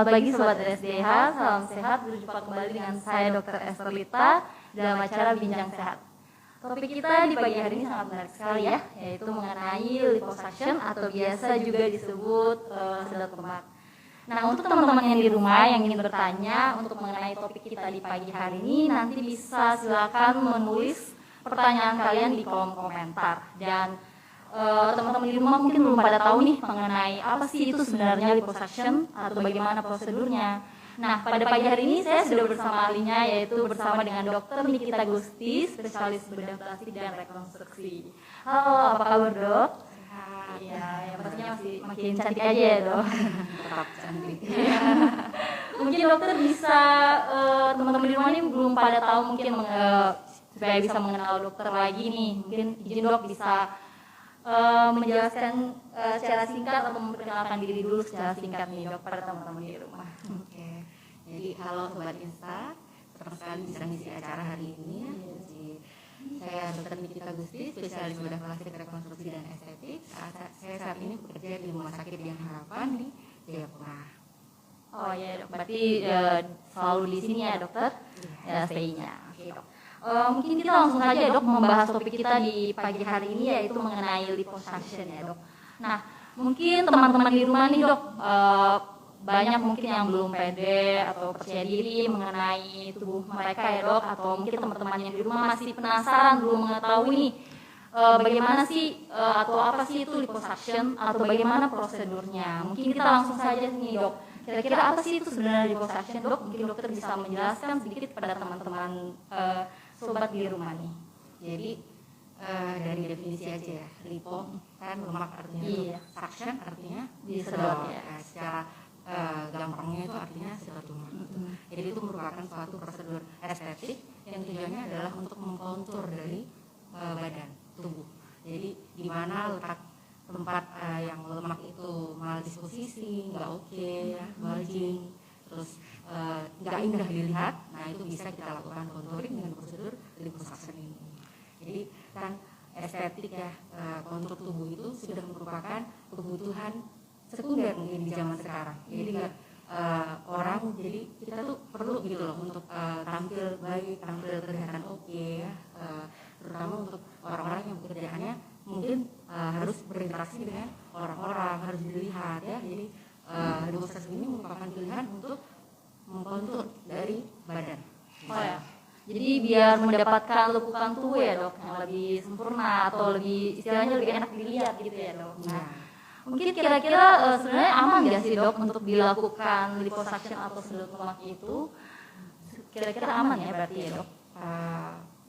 Selamat pagi Sobat RSDH, salam sehat. Berjumpa kembali dengan saya Dr. Esther Lita dalam acara Bincang Sehat. Topik kita di pagi hari ini sangat menarik sekali ya, yaitu mengenai liposuction atau biasa juga disebut sedot lemak. Nah, untuk teman-teman yang di rumah yang ingin bertanya untuk mengenai topik kita di pagi hari ini, nanti bisa silakan menulis pertanyaan kalian di kolom komentar. Dan teman-teman di rumah mungkin belum pada tahu nih mengenai apa sih itu sebenarnya liposuction atau bagaimana prosedurnya. Nah, pada pagi hari ini saya sudah bersama ahlinya, yaitu bersama dengan Dr. Nikita Gusti, spesialis bedah plastik dan rekonstruksi. Halo, apa kabar Dok? Iya, yang pastinya masih makin cantik aja ya Dok. Tetap cantik. Mungkin dokter bisa, teman-teman di rumah ini belum pada tahu mungkin supaya bisa mengenal dokter lagi nih. Mungkin izin Dok bisa menjelaskan secara singkat atau memperkenalkan diri dulu secara singkat nih Dok pada teman-teman di rumah. Oke. Jadi halo Sobat Insta, senang sekali bisa ngisi acara hari ini. Jadi, saya Dr. Nikita Gusti, spesialis bedah plastik, rekonstruksi dan estetik. Saya saat ini bekerja di Rumah Sakit Dian Harapan di Jayapura. Oh ya Dok, berarti selalu di sini ya dokter, ya stay-nya. Oke Dok. Mungkin kita langsung saja Dok membahas topik kita di pagi hari ini, yaitu mengenai liposuction ya Dok. Nah, mungkin teman-teman di rumah nih Dok, banyak mungkin yang belum pede atau percaya diri mengenai tubuh mereka ya Dok, atau mungkin teman-teman yang di rumah masih penasaran belum mengetahui nih bagaimana sih atau apa sih itu liposuction atau bagaimana prosedurnya. Mungkin kita langsung saja nih Dok, kira-kira apa sih itu sebenarnya liposuction Dok? Mungkin dokter bisa menjelaskan sedikit pada teman-teman sobat di rumah nih. Jadi dari definisi aja ya, lipo kan lemak artinya, iya. Suction artinya Disedot ya. Secara gampangnya itu artinya sedot lemak. Jadi itu merupakan suatu prosedur estetik yang tujuannya adalah untuk mengkontur dari badan tubuh. Jadi di mana letak tempat yang lemak itu maladisposisi, nggak oke, ya, bulging, terus nggak indah dilihat. Nah itu bisa kita lakukan contouring dengan prosedur liposuction ini. Jadi kan estetik ya, kontur tubuh itu sudah merupakan kebutuhan sekunder mungkin di zaman sekarang. Jadi nggak orang, jadi kita tuh perlu gitu loh untuk tampil baik, tampil kelihatan oke ya, terutama untuk orang-orang yang pekerjaannya mungkin harus berinteraksi dengan orang-orang, harus dilihat ya. Jadi liposuction ini merupakan pilihan untuk mengkontur dari badan. Oh ya. Jadi biar mendapatkan lekukan tubuh ya Dok yang lebih sempurna atau lebih istilahnya lebih enak dilihat gitu ya Dok. Nah, mungkin kira-kira sebenarnya aman nggak sih Dok untuk dilakukan liposuction atau sedot lemak itu? Kira-kira aman ya berarti ya Dok?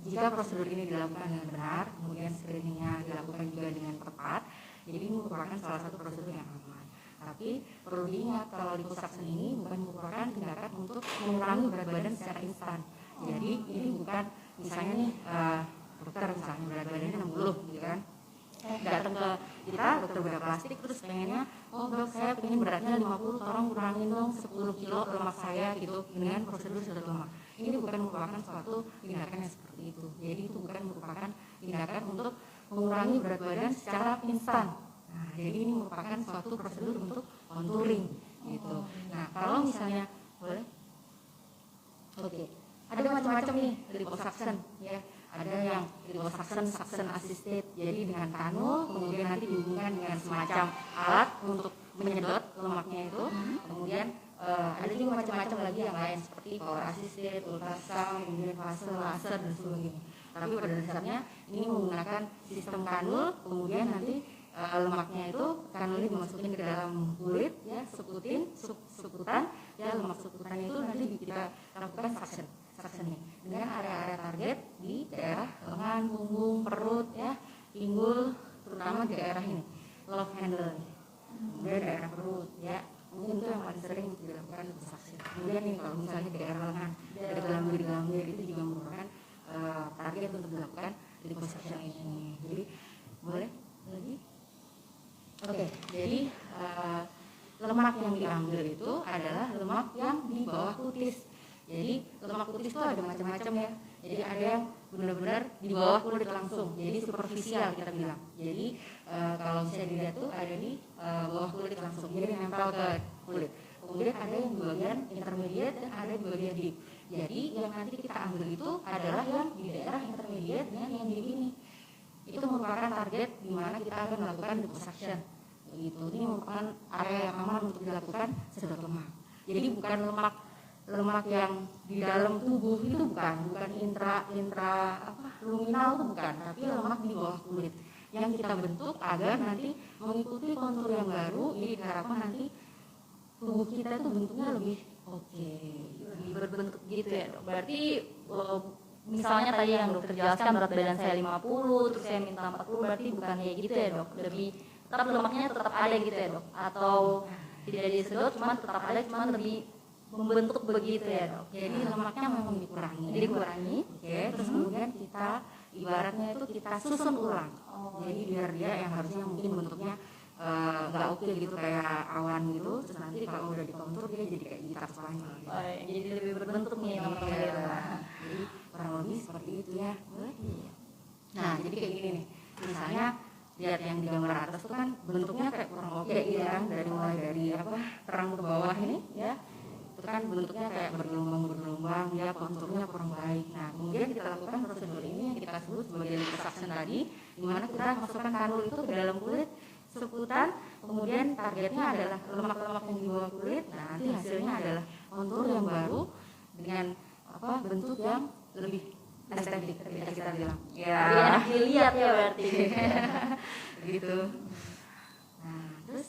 Jika prosedur ini dilakukan dengan benar, kemudian screeningnya dilakukan juga dengan tepat, jadi ini merupakan salah satu prosedur yang aman. Tapi perlu diingat kalau liposuction ini bukan merupakan tindakan untuk mengurangi berat badan secara instan. Jadi ini bukan misalnya nih dokter misalnya berat badannya 60 gitu kan, datang ke kita dokter bedah plastik terus pengennya, oh dok saya pengen beratnya 50, tolong kurangin dong 10 kilo lemak saya gitu dengan prosedur sedot lemak. Ini bukan merupakan suatu tindakan yang seperti itu. Jadi itu bukan merupakan tindakan untuk mengurangi berat badan secara instan. Nah, jadi ini merupakan suatu prosedur untuk contouring gitu. Nah, kalau misalnya boleh, oke, ada macam-macam nih liposuction ya. Ada yang liposuction suction assisted, jadi dengan kanul, kemudian nanti dihubungkan dengan semacam alat untuk menyedot lemaknya itu. Kemudian ada juga macam-macam lagi yang lain seperti power assisted, ultrasound, kemudian fase laser dan sebagainya. Tapi pada dasarnya ini menggunakan sistem kanul, kemudian nanti lemaknya itu kanulnya dimasukin ke dalam kulit ya, sukutan ya, lemak sukutannya itu nanti kita lakukan suctionnya dengan area-area target di daerah lengan, punggung, perut ya, pinggul, terutama di daerah ini love handle, kemudian daerah perut ya, mungkin itu yang paling sering dilakukan liposuction. Kemudian nih kalau misalnya daerah lengan, daerah gelambir itu juga merupakan target untuk dilakukan liposuction ini. Jadi boleh lagi? Oke, jadi lemak yang diambil itu adalah lemak yang di bawah kutis. Jadi lemak kutis itu ada macam-macam ya. Jadi ada yang benar-benar di bawah kulit langsung, jadi superficial kita bilang. Jadi kalau bisa dilihat tuh ada di bawah kulit langsung, jadi nempel ke kulit. kemudian ada yang di bagian intermediate dan ada di bagian deep. Jadi yang nanti kita ambil itu adalah yang di daerah intermediate dan yang deep ini. Itu merupakan target di mana kita akan melakukan liposuction. Begitu. Ini merupakan area yang aman untuk dilakukan sedot lemak. Jadi bukan lemak yang di dalam tubuh itu bukan intra luminal itu bukan, tapi lemak di bawah kulit yang kita bentuk agar nanti mengikuti kontur yang baru. Jadi diharapkan nanti tubuh kita tuh bentuknya lebih lebih berbentuk gitu ya dok. Berarti misalnya tadi yang dokter jelaskan berat badan saya 50 terus saya minta 40, berarti bukan kayak gitu ya dok, lebih tetap lemaknya tetap ada gitu ya dok, atau tidak disedot cuman tetap ada cuman lebih membentuk begitu ya dok. Jadi lemaknya memang dikurangi. Terus kemudian kita ibaratnya itu kita susun ulang. Jadi biar dia yang harusnya mungkin bentuknya nggak oke gitu kayak awan gitu, terus nanti kalau udah dikontur dia jadi kayak gitar Spanyol gitu. Jadi lebih berbentuk nih teman-teman ya. Jadi kurang lebih seperti itu ya. Nah jadi kayak gini nih, misalnya lihat yang di gambar atas itu kan bentuknya kayak kurang oke gitu kan, dari mulai dari terang ke bawah ini ya, itu kan bentuknya kayak bergelombang ya, konturnya kurang baik. Nah kemudian kita lakukan prosedur ini yang kita sebut sebagai liposuction tadi, di mana kita masukkan kanul itu ke dalam kulit seputan, kemudian targetnya adalah lemak-lemak yang di bawah kulit. Nah nanti hasilnya adalah kontur yang baru dengan bentuk yang lebih estetik kita bilang ya, enak dilihat ya berarti gitu. Nah terus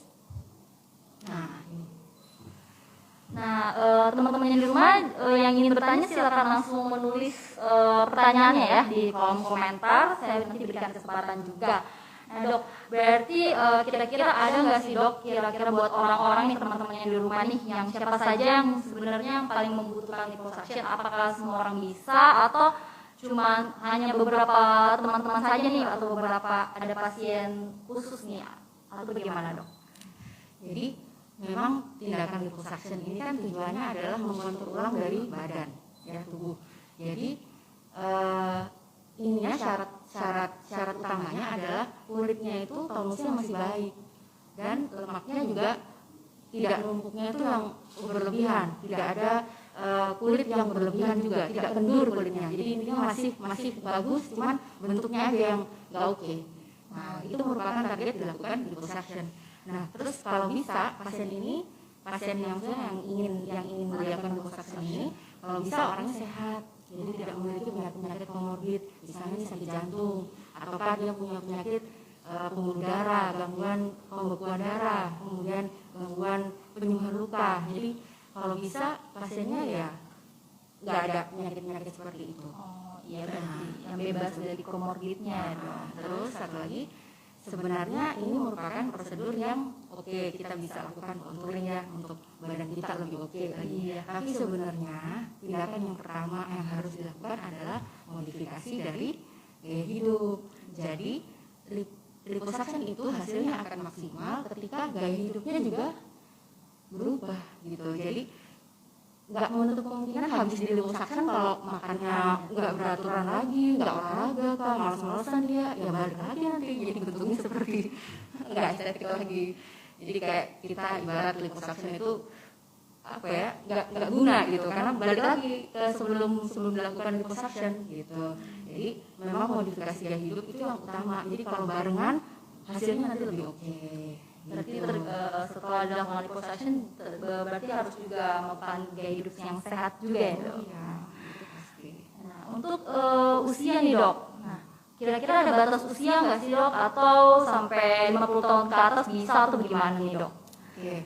teman-teman yang di rumah yang ingin bertanya silakan langsung menulis pertanyaannya ya di kolom komentar, saya nanti berikan kesempatan juga. Nah dok, berarti kira-kira ada nggak sih dok kira-kira buat orang-orang nih, teman-teman yang di rumah nih, yang siapa saja yang sebenarnya yang paling membutuhkan liposuction, apakah semua orang bisa atau cuma hanya beberapa teman-teman saja nih, atau beberapa ada pasien khusus nih, atau bagaimana dok? Jadi memang tindakan liposuction ini kan tujuannya adalah mengontur ulang dari badan ya, tubuh. Jadi ininya syarat utamanya adalah kulitnya itu tonusnya masih baik dan lemaknya juga tidak numpuknya itu yang berlebihan, tidak ada kulit yang berlebihan juga, tidak kendur kulitnya. Jadi intinya masih bagus, cuman bentuknya aja yang nggak oke. Nah itu merupakan target dilakukan liposuction. Nah terus kalau bisa pasien yang ingin melakukan liposuction ini, kalau bisa orangnya sehat, jadi tidak memiliki penyakit komorbid, misalnya sakit jantung, ataukah dia punya penyakit pembuluh darah, gangguan pembekuan darah, kemudian gangguan penyembuhan luka. Jadi kalau bisa pasiennya ya nggak ada penyakit seperti itu. Iya berarti yang bebas dari komorbidnya dong. Terus satu lagi, sebenarnya ini merupakan prosedur yang kita bisa lakukan contouring ya untuk badan kita lebih lagi. Tapi sebenarnya tindakan yang pertama yang harus dilakukan adalah modifikasi dari gaya hidup. Jadi liposuction itu hasilnya akan maksimal ketika gaya hidupnya juga berubah gitu. Jadi nggak menutup kemungkinan habis di liposuction kalau makannya nggak beraturan lagi, nggak olahraga, malas-malasan dia, ya balik lagi nanti jadi bentuknya seperti nggak estetik lagi. Jadi kayak kita ibarat liposuction itu nggak guna gitu, karena balik lagi ke sebelum dilakukan liposuction gitu. Jadi memang modifikasi gaya hidup itu yang utama. Jadi kalau barengan hasilnya nanti lebih oke. Berarti setelah dilakukan liposuction berarti harus juga melakukan gaya hidup yang sehat juga ya dok? Iya, itu pasti. Nah untuk usia nih dok, nah kira-kira ada batas usia nggak sih dok, atau sampai 50 tahun ke atas bisa atau bagaimana nih dok? Oke,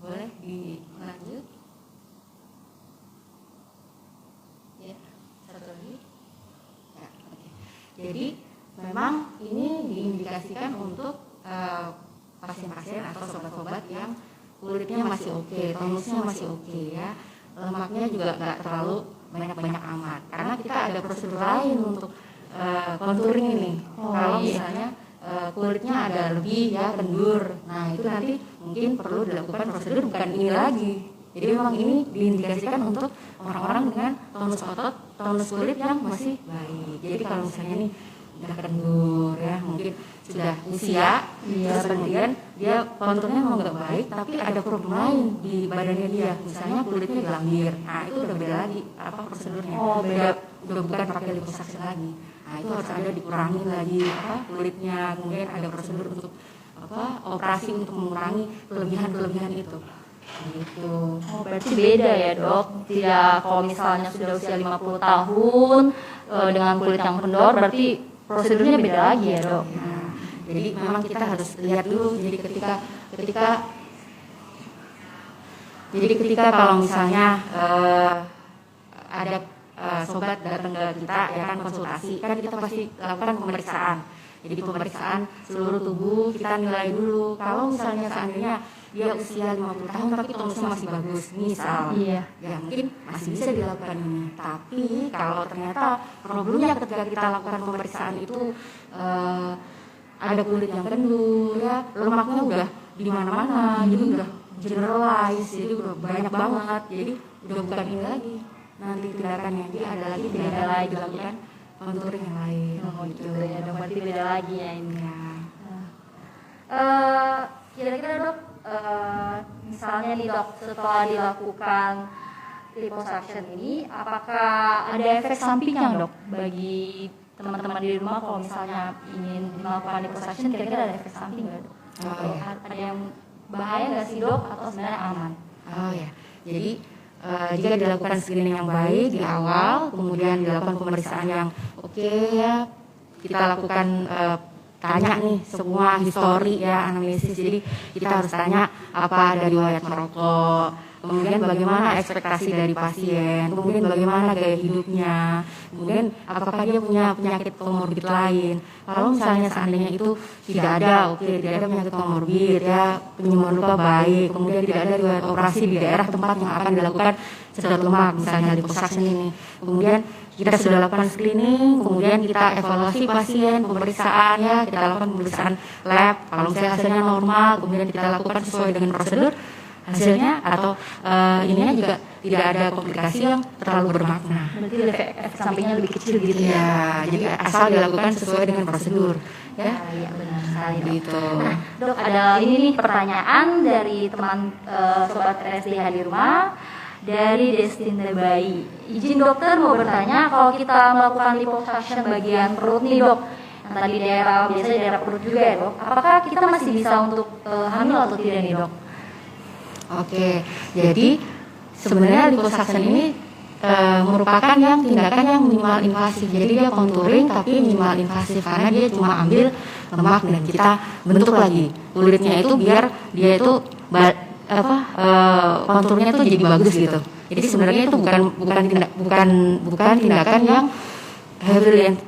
boleh dilanjut. Ya, satu lagi. Ya, oke. Jadi memang ini diindikasikan untuk pasien-pasien atau sobat-sobat yang kulitnya masih oke, tonusnya masih oke ya, lemaknya juga nggak terlalu banyak-banyak amat. Karena kita ada prosedur lain untuk contouring ini. Kalau misalnya kulitnya ada lebih ya kendur, nah itu nanti mungkin perlu dilakukan prosedur bukan ini lagi. Jadi memang ini diindikasikan untuk orang-orang dengan tonus otot, tonus kulit yang masih baik. Jadi kalau misalnya ini udah kendur ya, mungkin sudah usia, terus kemudian dia konturnya mau nggak baik, tapi ada problem lain di badannya dia, misalnya kulitnya gelambir. Nah itu udah beda lagi prosedurnya. Udah bukan pakai liposuction lagi. Nah itu harus ada dikurangin lagi kulitnya, kemudian ada prosedur untuk operasi untuk mengurangi kelebihan itu. Gitu. Berarti beda ya dok. Tidak, kalau misalnya sudah usia 50 tahun dengan kulit yang kendor, berarti prosedurnya beda lagi ya dok. Nah, jadi memang kita harus lihat dulu. Jadi ketika kalau misalnya ada sobat datang ke kita ya kan konsultasi, kan kita pasti lakukan pemeriksaan. Jadi pemeriksaan seluruh tubuh kita nilai dulu. Kalau misalnya seandainya dia usia 50 tahun tapi tonusnya masih bagus, misal, ya mungkin masih bisa dilakukan ini. Tapi kalau ternyata problemnya ketika kita lakukan pemeriksaan itu ada kulit yang kendur, ya lemaknya udah di mana-mana, jadi udah generalize, jadi udah banyak banget, jadi udah bukan ini lagi. Nanti tindakannya jadi ada lagi tindakan lagi dilakukan contouring yang lain. Gitu ya dok, berarti beda lagi ya ini. Kira-kira dok, misalnya nih dok, setelah dilakukan liposuction ini, apakah ada efek sampingnya dok bagi teman-teman di rumah kalau misalnya ingin melakukan liposuction? Kira-kira ada efek samping nggak dok? Ada yang bahaya nggak sih dok, atau sebenarnya aman? Jadi jika dilakukan screening yang baik di awal, kemudian dilakukan pemeriksaan yang oke ya, kita lakukan tanya nih semua histori ya, anamnesis. Jadi kita harus tanya apa ada riwayat merokok, kemudian bagaimana ekspektasi dari pasien, kemudian bagaimana gaya hidupnya, kemudian apakah dia punya penyakit komorbid lain. Kalau misalnya seandainya itu tidak ada, tidak ada penyakit komorbid ya, penyembuhan luka baik, kemudian tidak ada riwayat operasi di daerah tempat yang akan dilakukan sedot lemak, misalnya liposuction ini. Kemudian kita sudah lakukan screening, kemudian kita evaluasi pasien, pemeriksaan ya, kita lakukan pemeriksaan lab. Kalau misalnya hasilnya normal, kemudian kita lakukan sesuai dengan prosedur, hasilnya atau ininya juga tidak ada komplikasi yang terlalu bermakna. Berarti efek sampingnya lebih kecil gitu ya. Jadi asal dilakukan sesuai dengan prosedur. Ya, iya benar sekali gitu. Nah, dok, ada ini nih pertanyaan dari teman sobat RSDH di rumah, dari Destinda Bayi. Izin dokter mau bertanya, kalau kita melakukan liposuction bagian perut nih dok, yang tadi biasanya daerah perut juga ya dok, apakah kita masih bisa untuk hamil atau tidak nih dok? Oke, jadi sebenarnya liposuction ini merupakan yang tindakan yang minimal invasif. Jadi dia contouring tapi minimal invasif, karena dia cuma ambil lemak dan kita bentuk lagi kulitnya itu biar dia itu konturnya itu jadi bagus gitu. Jadi sebenarnya itu bukan tindakan yang heavily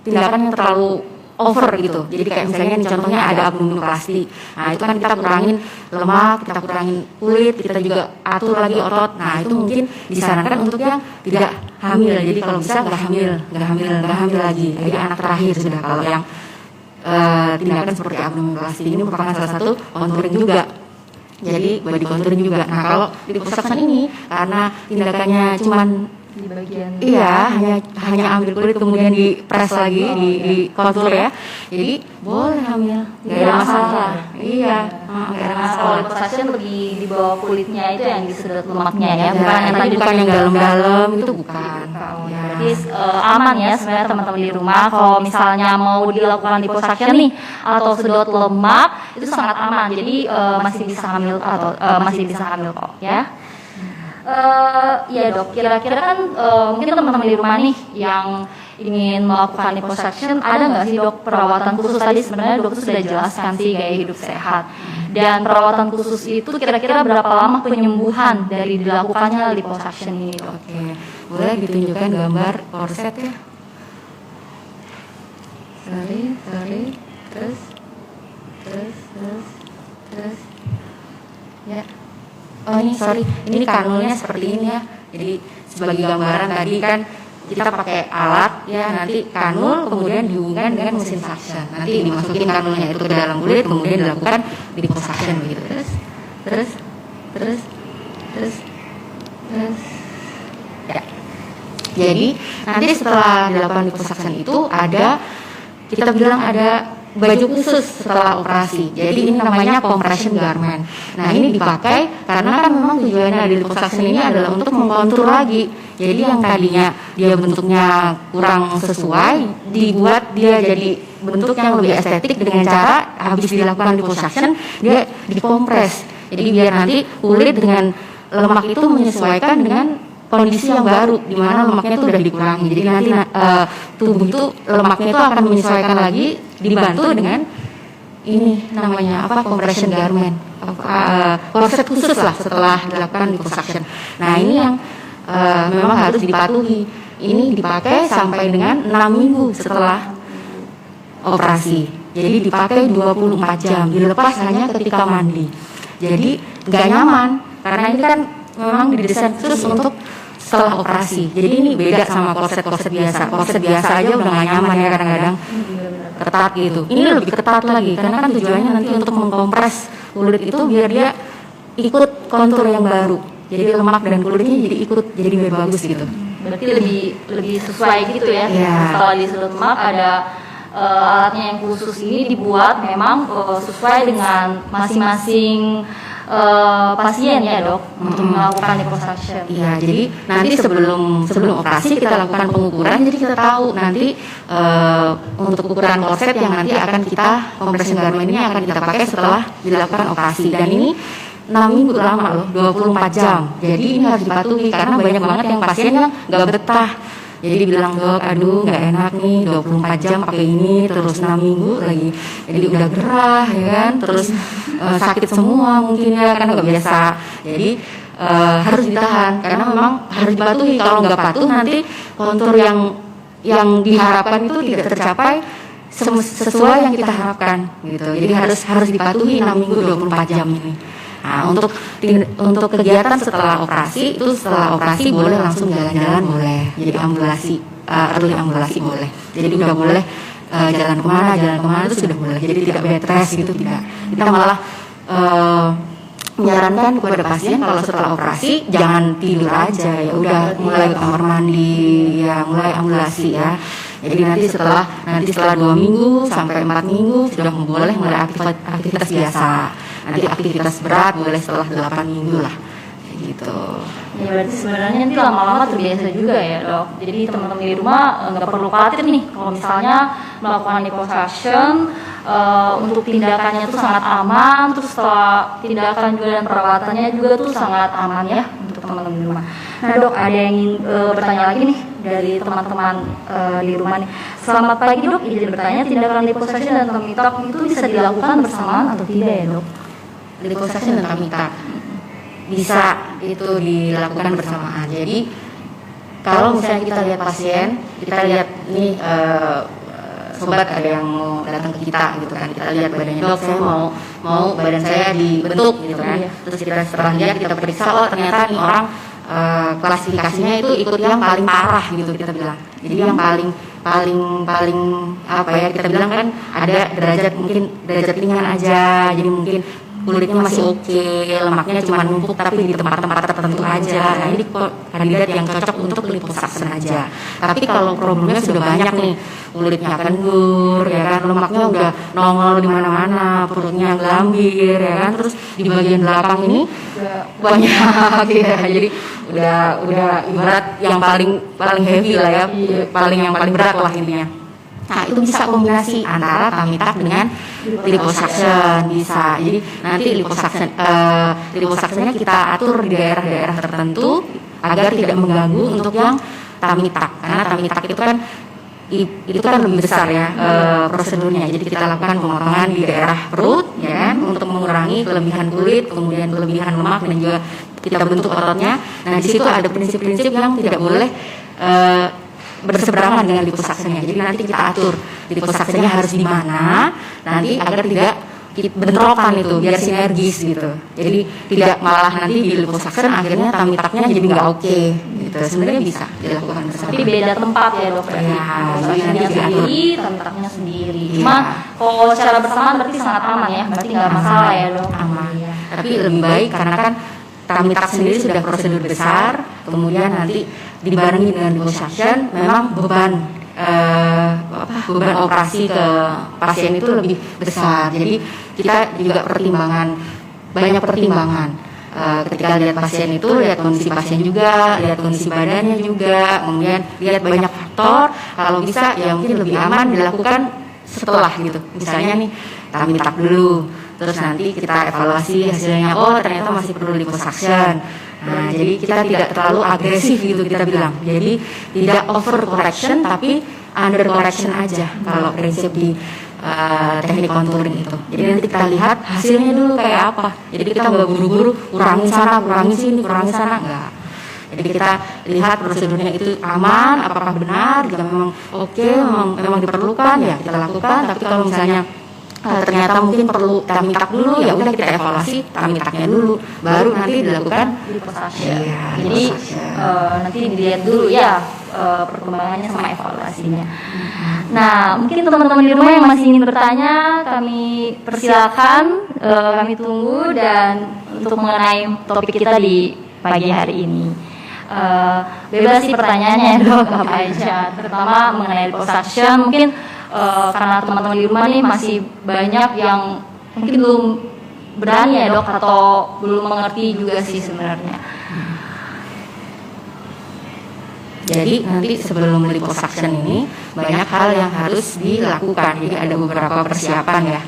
tindakan yang terlalu over gitu. Jadi kayak misalnya nih contohnya ada abdominoplasti. Nah, itu kan kita kurangin lemak, kita kurangin kulit, kita juga atur lagi otot. Nah, itu mungkin disarankan untuk yang tidak hamil. Jadi kalau bisa nggak hamil lagi. Jadi anak terakhir sudah. Kalau yang tindakan seperti abdominoplasti ini merupakan salah satu contouring juga. Jadi body contouring juga. Nah, kalau liposuction ini karena tindakannya cuman di bagian hanya ambil kulit kemudian dipres lagi di kontur ya, jadi boleh hamil, nggak ada masalah. Nggak ada masalah. Kalau liposuction lebih di bawah kulitnya itu yang disedot lemaknya ya, bukan yang dalam-dalam itu bukan. Jadi aman ya sebenarnya teman-teman di rumah, kalau misalnya mau dilakukan liposuction nih atau sedot lemak itu sangat aman. Jadi masih bisa hamil atau masih bisa hamil kok ya. Ya dok, kira-kira kan mungkin teman-teman di rumah nih yang ingin melakukan liposuction, ada nggak sih dok perawatan khusus? Tadi sebenarnya dokter sudah jelaskan sih gaya hidup sehat, dan perawatan khusus itu kira-kira berapa lama penyembuhan dari dilakukannya liposuction ini dok? Oke, boleh ditunjukkan gambar korset ya. Sorry, terus ya. Oh ini kanulnya seperti ini ya. Jadi sebagai gambaran tadi kan kita pakai alat ya, nanti kanul kemudian dihubungkan dengan mesin suction. Nanti dimasukin kanulnya itu ke dalam kulit, kemudian dilakukan liposuction begitu. Terus. Ya. Jadi nanti setelah dilakukan liposuction itu kita bilang ada baju khusus setelah operasi. Jadi ini namanya compression garment. Nah ini dipakai karena kan memang tujuannya dari liposuction ini adalah untuk mengkontur lagi. Jadi yang tadinya dia bentuknya kurang sesuai, dibuat dia jadi bentuk yang lebih estetik dengan cara habis dilakukan liposuction dia dikompres. Jadi biar nanti kulit dengan lemak itu menyesuaikan dengan kondisi yang baru, di mana lemaknya itu udah dikurangi. Jadi nanti tubuh itu lemaknya itu akan menyesuaikan lagi, dibantu dengan ini namanya compression garment, korset khusus lah setelah dilakukan liposuction. Nah ini yang memang harus dipatuhi. Ini dipakai sampai dengan 6 minggu setelah operasi. Jadi dipakai 24 jam, dilepas hanya ketika mandi. Jadi nggak nyaman karena ini kan memang didesain khusus untuk setelah operasi. Jadi ini beda sama korset-korset biasa. Korset biasa aja udah gak nyaman ya kadang-kadang, ketat gitu. Ini lebih ketat lagi karena kan tujuannya nanti untuk mengkompres kulit itu biar dia ikut kontur yang baru. Jadi lemak dan kulitnya jadi ikut, jadi biar bagus gitu. Berarti lebih sesuai gitu ya. Setelah disedot lemak ada alatnya yang khusus ini dibuat memang sesuai dengan masing-masing pasien ya dok untuk melakukan liposuction. Iya, jadi nanti sebelum operasi kita lakukan pengukuran, jadi kita tahu nanti untuk ukuran korset yang nanti akan kita compression garment ini akan kita pakai setelah dilakukan operasi. Dan ini 6 minggu lama loh, 24 jam. Jadi ini harus dipatuhi karena banyak banget yang pasien yang nggak betah. Jadi bilang dok, aduh nggak enak nih 24 jam pakai ini terus 6 minggu lagi. Jadi udah gerah ya kan, terus sakit semua mungkin ya karena nggak biasa. Jadi harus ditahan karena memang harus dipatuhi. Kalau nggak patuh nanti kontur yang diharapkan itu tidak tercapai sesuai yang kita harapkan gitu. Jadi harus dipatuhi 6 minggu 24 jam ini. Nah, untuk kegiatan setelah operasi itu boleh langsung jalan-jalan boleh. Jadi early ambulasi boleh. Jadi udah boleh jalan kemana itu sudah boleh. Jadi tidak bed rest gitu tidak. Kita malah menyarankan kepada pasien kalau setelah operasi jangan tidur aja ya udah mulai ke kamar mandi ya mulai ambulasi ya. Jadi nanti setelah 2 minggu sampai 4 minggu sudah boleh mulai aktivitas biasa. Nanti aktivitas berat boleh setelah 8 minggu lah gitu. Ya berarti sebenarnya nanti lama-lama terbiasa juga ya dok. Jadi teman-teman di rumah nggak perlu khawatir nih kalau misalnya melakukan liposuction untuk tindakannya itu sangat aman. Terus setelah tindakan juga dan perawatannya juga tuh sangat aman ya untuk teman-teman di rumah. Nah dok, ada yang ingin bertanya lagi nih dari teman-teman di rumah nih. Selamat pagi dok, izin bertanya tindakan liposuction dan tummy tuck itu bisa dilakukan bersamaan atau tidak ya dok? Liposuction dan tummy tuck bisa itu dilakukan bersamaan. Jadi kalau misalnya kita lihat pasien, kita lihat nih sobat ada yang mau datang ke kita gitu kan, kita lihat badannya, dok saya mau badan saya dibentuk gitu kan. Terus kita setelah lihat kita periksa, oh ternyata nih orang klasifikasinya itu ikut yang paling parah gitu kita bilang. Jadi yang paling apa ya kita bilang kan ada mungkin derajat ringan aja. Jadi mungkin kulitnya masih oke, lemaknya cuma numpuk tapi di tempat-tempat tertentu aja. Nah ini kandidat yang cocok untuk liposuction aja. Tapi kalau problemnya sudah banyak nih, kulitnya kendur, ya kan, lemaknya udah nongol di mana-mana, perutnya gelambir, ya kan, terus di bagian belakang ini banyak, ya. Jadi udah ibarat yang paling heavy lah ya, yang paling berat lah intinya. Nah itu bisa kombinasi antara tummy tuck dengan liposuction bisa. Jadi nanti liposuctionnya kita atur di daerah-daerah tertentu agar tidak mengganggu untuk yang tummy tuck. Karena tummy tuck itu kan lebih besar ya prosedurnya. Jadi kita lakukan pemotongan di daerah perut ya kan, untuk mengurangi kelebihan kulit, kemudian kelebihan lemak dan juga kita bentuk ototnya. Nah di situ ada prinsip-prinsip yang tidak boleh berseberangan dengan liposuctionnya. Jadi nanti kita atur liposuctionnya harus di mana nanti agar tidak bentrokan itu biar sinergis gitu. Jadi tidak malah nanti di liposuction akhirnya tummy tucknya jadi nggak oke gitu. Sebenarnya bisa dilakukan bersama. Tapi beda tempat ya dok. Ya, liposuctionnya sendiri, tummy tucknya sendiri. Cuma kalau secara bersamaan berarti sangat aman ya. Berarti nggak masalah ya dok. Aman. Tapi lebih baik karena kan tummy tuck sendiri sudah prosedur besar, kemudian nanti dibarengi dengan liposuction memang beban beban operasi ke pasien itu lebih besar. Jadi kita juga banyak pertimbangan. Ketika lihat pasien itu, lihat kondisi pasien juga, lihat kondisi badannya juga, kemudian lihat banyak faktor. Kalau bisa ya mungkin lebih aman dilakukan setelah gitu. Misalnya nih tummy tuck dulu, terus nanti kita evaluasi hasilnya, oh ternyata masih perlu liposuction. Nah, jadi kita tidak terlalu agresif gitu kita bilang. Jadi tidak over correction tapi under correction aja kalau prinsip di teknik contouring itu. Jadi nanti kita lihat hasilnya dulu kayak apa. Jadi kita nggak buru-buru kurangin sana, kurangin sini, kurangin sana, enggak. Jadi kita lihat prosedurnya itu aman, apakah benar, jika memang oke, memang diperlukan ya kita lakukan. Tapi kalau misalnya ternyata mungkin perlu tummy tuck dulu, ya udah kita evaluasi tummy tucknya dulu, baru nanti dilakukan liposuction. Jadi nanti dilihat dulu ya perkembangannya sama evaluasinya. Nah, mungkin teman-teman di rumah yang masih ingin bertanya, kami persilakan, kami tunggu dan untuk mengenai topik kita di pagi hari ini. Bebas sih pertanyaannya dok, apa aja, terutama mengenai liposuction. Mungkin karena teman-teman di rumah nih masih banyak yang mungkin belum berani ya dok, atau belum mengerti juga sih sebenarnya. Jadi nanti sebelum liposuction ini banyak hal yang harus dilakukan. Jadi ada beberapa persiapan ya,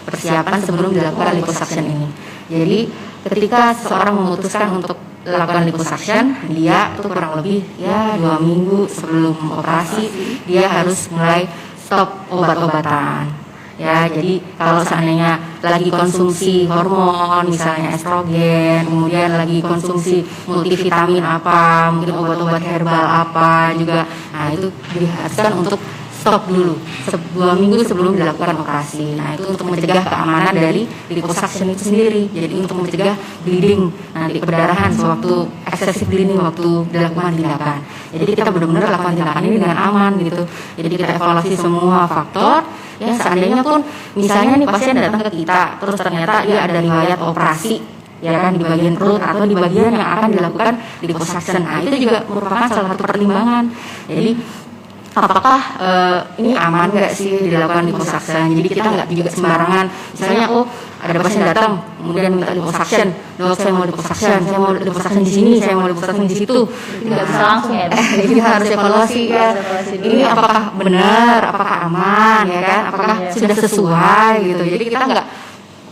persiapan sebelum dilakukan liposuction ini. Jadi ketika seseorang memutuskan untuk lakukan liposuction, dia tuh kurang lebih ya 2 minggu sebelum operasi dia harus mulai stop obat-obatan. Ya, jadi kalau seandainya lagi konsumsi hormon, misalnya estrogen, kemudian lagi konsumsi multivitamin apa, mungkin obat-obat herbal apa juga, nah itu diharuskan untuk stop dulu 2 minggu sebelum dilakukan operasi. Nah itu untuk mencegah keamanan dari liposuction itu sendiri. Jadi untuk mencegah bleeding, nanti perdarahan sewaktu excessive bleeding waktu dilakukan tindakan. Jadi kita benar-benar lakukan tindakan ini dengan aman gitu. Jadi kita evaluasi semua faktor. Ya seandainya pun misalnya nih pasien datang ke kita, terus ternyata dia ada riwayat operasi, ya kan, di bagian perut atau di bagian yang akan dilakukan liposuction. Nah itu juga merupakan salah satu pertimbangan. Jadi apakah ini aman nggak sih dilakukan liposuction? Jadi kita nggak juga sembarangan. Misalnya ada pasien datang kemudian minta liposuction, dok saya mau liposuction di sini, saya mau liposuction di situ. Tidak bisa langsung ya. Jadi kita harus evaluasi kan. Ini apakah benar, apakah aman, ya kan? Apakah sudah sesuai gitu. Jadi kita nggak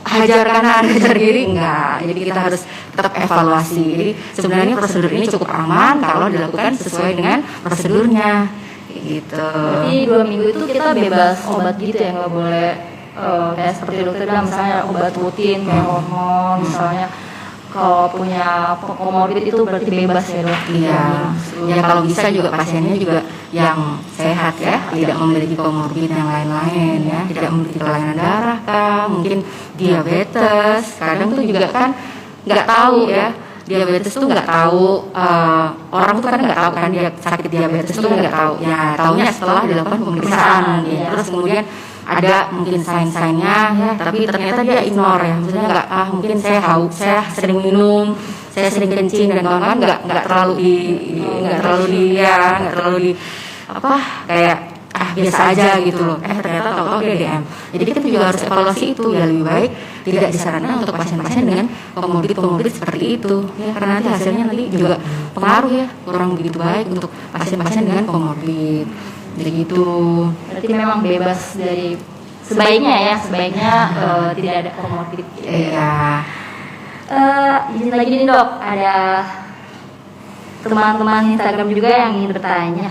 hajar kanan, hajar kiri, enggak. Jadi kita harus tetap evaluasi. Jadi sebenarnya prosedur ini cukup aman kalau dilakukan sesuai dengan prosedurnya. Gitu. Jadi 2 minggu itu kita bebas obat gitu ya, nggak boleh kayak seperti dokter bilang misalnya obat rutin kayak hormon, misalnya kalau punya komorbid itu berarti bebas ya dok. Iya. Ya kalau bisa juga pasiennya juga yang sehat ya, tidak memiliki komorbid yang lain-lain ya, tidak memiliki kelainan darah kah, mungkin diabetes. Kadang tuh juga kan nggak tahu ya. Diabetes tuh nggak tahu, orang tuh kan nggak tahu kan dia sakit diabetes tuh nggak tahu. Ya taunya setelah dilakukan pemeriksaan, ya. Terus kemudian ada mungkin sign-signnya, ya, tapi ternyata dia ignore ya. Maksudnya nggak, mungkin saya sering minum, saya sering kencing dan kawan-kawan nggak terlalu di kayak biasa aja gitu loh. Ternyata tahu-tahu dia DM. Jadi kita juga harus evaluasi itu ya, lebih baik tidak disarankan untuk pasien-pasien dengan komorbid seperti itu ya, karena nanti hasilnya nanti juga pengaruh ya, kurang begitu baik untuk pasien-pasien dengan komorbid begitu. Berarti memang bebas dari sebaiknya tidak ada komorbid. Iya. Izin lagi nih dok, ada teman-teman Instagram juga yang ingin bertanya.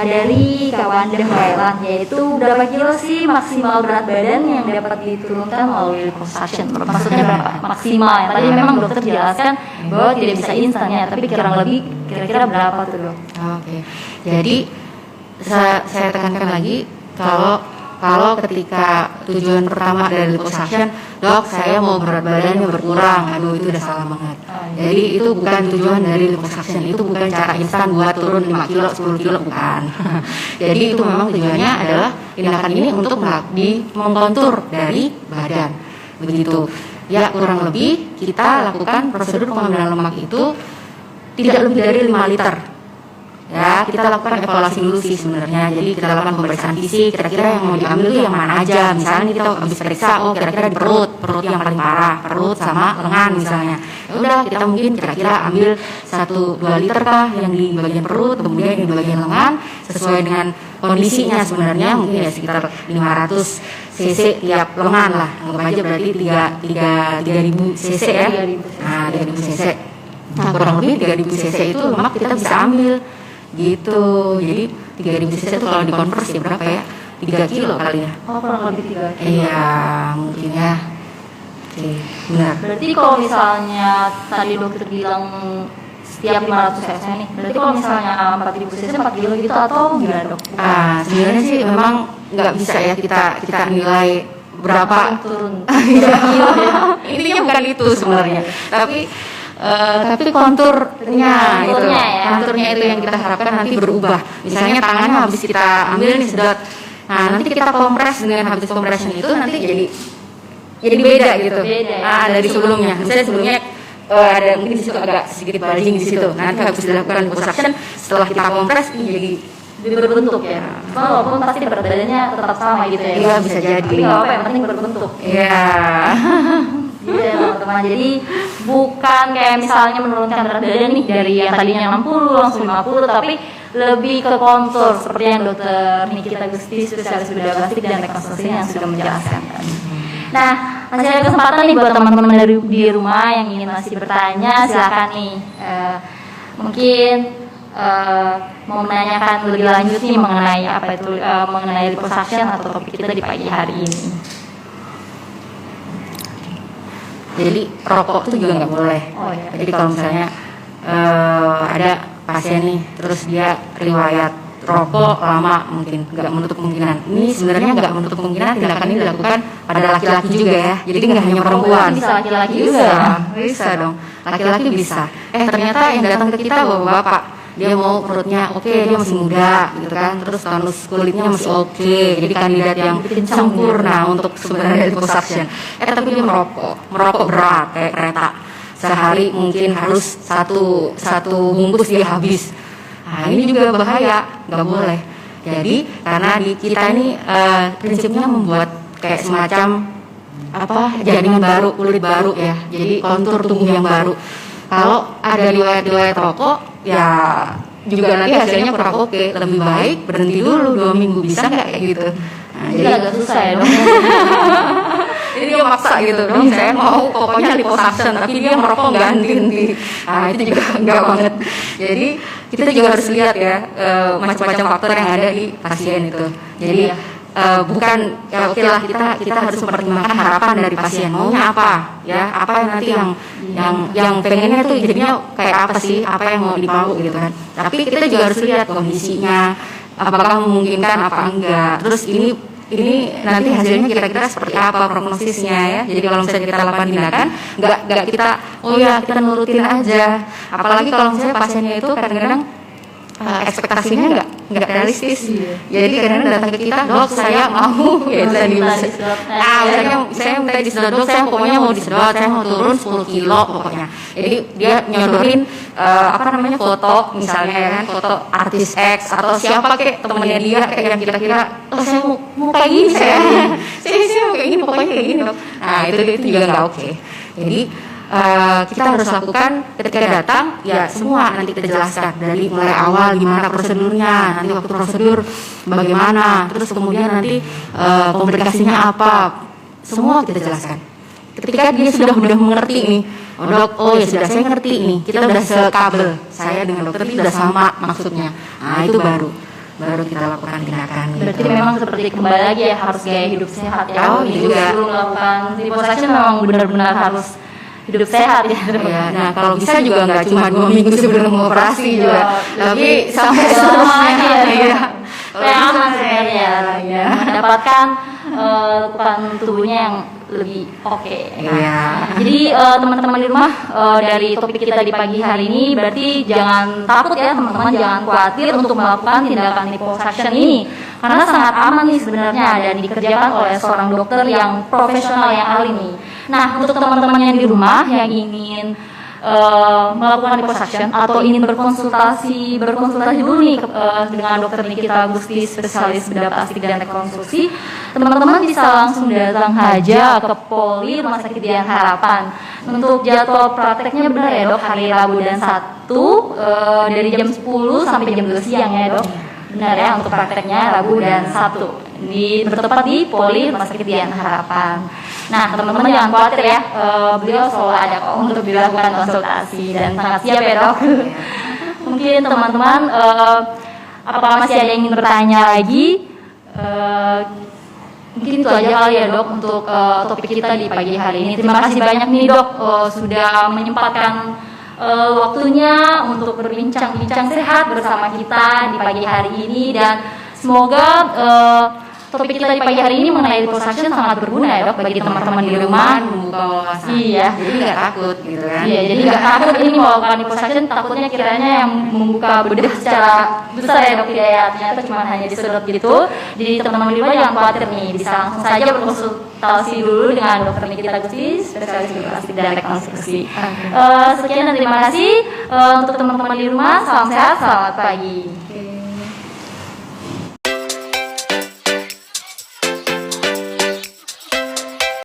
Dari kawan dan Thailand, yaitu berapa kilo sih maksimal berat badan yang dapat diturunkan melalui liposuction? Maksudnya berapa maksimal? Yang tadi memang dokter jelaskan bahwa tidak bisa instan ya, tapi kira-kira berapa tuh dok? Oke. Jadi saya tekankan lagi, kalau ketika tujuan pertama dari liposuction, dok saya mau berat badannya berkurang, aduh itu udah salah banget. Jadi itu bukan tujuan dari liposuction, itu bukan cara instan buat turun 5 kilo, 10 kilo, bukan. Jadi itu memang tujuannya adalah tindakan ini untuk mengkontur dari badan, begitu. Ya kurang lebih kita lakukan prosedur pengambilan lemak itu tidak lebih dari 5 liter. ya kita lakukan evaluasi dulu sih sebenarnya. Jadi kita lakukan pemeriksaan fisik, kira-kira yang mau diambil tuh yang mana aja. Misalnya kita habis periksa, oh kira-kira di perut yang paling parah, perut sama lengan misalnya. Ya udah kita mungkin kira-kira ambil 1-2 liter kah yang di bagian perut, kemudian di bagian lengan sesuai dengan kondisinya sebenarnya mungkin ya sekitar 500 cc tiap lengan lah. Anggap aja berarti 3000 cc ya. Nah 3000 cc. Nah kurang lebih 3000 cc itu lemak kita bisa ambil gitu. Jadi 3000 cc itu kalau dikonversi berapa ya? 3 kilo kali ya. Oh kurang lebih 3 kilo. Iya mungkin ya. Oke benar. Berarti kalau misalnya tadi dokter bilang setiap 500 cc nih, berarti kalau misalnya 4000 cc 4 kilo gitu atau gimana dok? Sebenarnya sih memang nggak bisa ya kita nilai berapa turun. Intinya bukan itu sebenarnya. Tapi konturnya itu yang kita harapkan nanti berubah. Misalnya tangannya habis kita ambil nih sedot, nah nanti kita kompres dengan habis compression itu nanti jadi beda gitu. Dari sebelumnya. Misalnya sebelumnya ada mungkin di situ agak sedikit bulging di situ. Nanti habis dilakukan liposuction setelah kita kompres ini jadi berbentuk ya. Walaupun pasti berat badannya tetap sama gitu ya. Iya bisa jadi. Tapi nggak apa-apa, yang penting berbentuk. Iya. Iya teman-teman. Jadi bukan kayak misalnya menurunkan berat badan nih dari yang tadinya 60 langsung 50, tapi lebih ke kontur seperti yang dokter Nikita Gusti, spesialis bedah plastik dan rekonstruksi yang sudah menjelaskan tadi. Nah, masih ada kesempatan nih buat teman-teman di rumah yang ingin masih bertanya, silakan nih. Mungkin mau menanyakan lebih lanjut nih mengenai apa itu mengenai liposuction atau topik kita di pagi hari ini. Jadi rokok itu juga nggak boleh. Jadi kalau misalnya ada pasien nih, terus dia riwayat rokok lama mungkin nggak menutup kemungkinan. Ini sebenarnya nggak menutup kemungkinan tindakan ini dilakukan pada laki-laki juga ya. Jadi nggak hanya perempuan. Bisa laki-laki juga. Bisa dong. Laki-laki bisa. Ternyata yang datang ke kita bapak-bapak, dia mau perutnya oke, dia masih muda gitu kan, terus tonus kulitnya masih oke, jadi kandidat yang sempurna untuk sebenarnya liposuction. Tapi dia merokok berat kayak kereta, sehari mungkin harus satu bungkus dia habis. Nah ini juga bahaya, nggak boleh. Jadi karena di kita ini prinsipnya membuat kayak semacam jaringan baru, kulit baru ya, jadi kontur tubuh yang baru. Kalau ada riwayat rokok, ya juga nanti hasilnya kurang oke. Lebih baik berhenti dulu 2 minggu, bisa nggak kayak gitu? Nah, jadi agak susah ya dong. Jadi dia maksa gitu dong, saya mau pokoknya liposuction, tapi dia merokok nggak henti. Nah itu juga enggak banget. Jadi kita juga harus lihat ya macam-macam faktor yang ada di pasien itu. Jadi bukan ya oke lah kita harus mempertimbangkan harapan dari pasien, maunya apa ya, apa yang nanti yang pengennya tuh jadinya kayak apa sih, apa yang mau dimau gitu kan. Tapi kita juga harus lihat kondisinya, apakah memungkinkan apa enggak, terus ini nanti hasilnya kira-kira seperti apa prognosisnya ya. Jadi kalau misalnya kita lakukan tindakan nggak kita nurutin aja, apalagi kalau misalnya pasiennya itu kadang-kadang ekspektasinya nggak realistis. Jadi kadang-kadang datang ke kita, dok saya mau ya saya minta disedot, dok saya pokoknya mau disedot, saya mau turun 10 kilo pokoknya. Jadi dia nyodorin foto misalnya ya kan, foto artis X atau siapa kayak temennya dia kayak yang kira-kira saya mau kayak gini, saya mau kayak gini, pokoknya kayak gini dok. Nah itu juga nggak oke. Jadi kita harus lakukan ketika datang ya semua nanti kita jelaskan dari mulai awal gimana prosedurnya, nanti waktu prosedur bagaimana, terus kemudian nanti komplikasinya apa, semua kita jelaskan. Ketika dia sudah mengerti nih, dok, ya sudah saya ngerti nih, kita udah sekabel, saya dengan dokter itu udah sama maksudnya. Nah itu baru kita lakukan tindakan. Berarti memang seperti kembali lagi ya, harus gaya hidup sehat ya. Juga sebelum melakukan liposuction memang benar-benar harus hidup sehat ya. Nah kalau bisa juga nggak cuma 2 minggu sebelum operasi juga, tapi sampai seterusnya ya. Kayak aman sebenarnya ya, mendapatkan ukuran tubuhnya yang lebih oke. Jadi teman-teman di rumah, dari topik kita di pagi hari ini berarti jangan takut ya teman-teman, jangan khawatir untuk melakukan tindakan liposuction ini, karena sangat aman nih sebenarnya dan dikerjakan oleh seorang dokter yang profesional yang ahli nih. Nah untuk teman-teman yang di rumah yang ingin melakukan liposuction atau ingin berkonsultasi dulu nih dengan dokter Nikita Agusti, spesialis bedah plastik dan rekonstruksi, teman-teman bisa langsung datang aja ke Poli Rumah Sakit Dian Harapan. Untuk jadwal prakteknya benar ya dok, hari Rabu dan Sabtu dari jam 10 sampai jam 2 siang ya dok. Benar ya, untuk prakteknya Rabu dan Sabtu bertempat di Poli Rumah Sakit Dian Harapan. Nah teman-teman jangan khawatir ya, beliau selalu ada kok untuk dilakukan konsultasi dan sangat siap ya dok. Mungkin teman-teman apakah masih ada yang ingin bertanya lagi? Mungkin itu aja kali ya dok untuk topik kita di pagi hari ini. Terima kasih banyak nih dok sudah menyempatkan waktunya untuk berbincang-bincang sehat bersama kita di pagi hari ini, dan semoga topik kita di pagi hari ini mengenai liposuction sangat berguna ya dok bagi teman-teman di rumah. Membuka wawasan. Iya. Jadi nggak takut gitu kan? Iya, jadi nggak takut ini melakukan liposuction, takutnya kiranya yang membuka bedah secara besar ya dok, tidak ya, ternyata cuma hanya disodot gitu. Jadi teman-teman di rumah jangan khawatir nih, bisa langsung saja berkonsultasi dulu dengan dokter Nikita Agusti, spesialis bedah plastik dan rekonstruksi. Sekian dan terima kasih untuk teman-teman di rumah. Salam sehat, selamat pagi.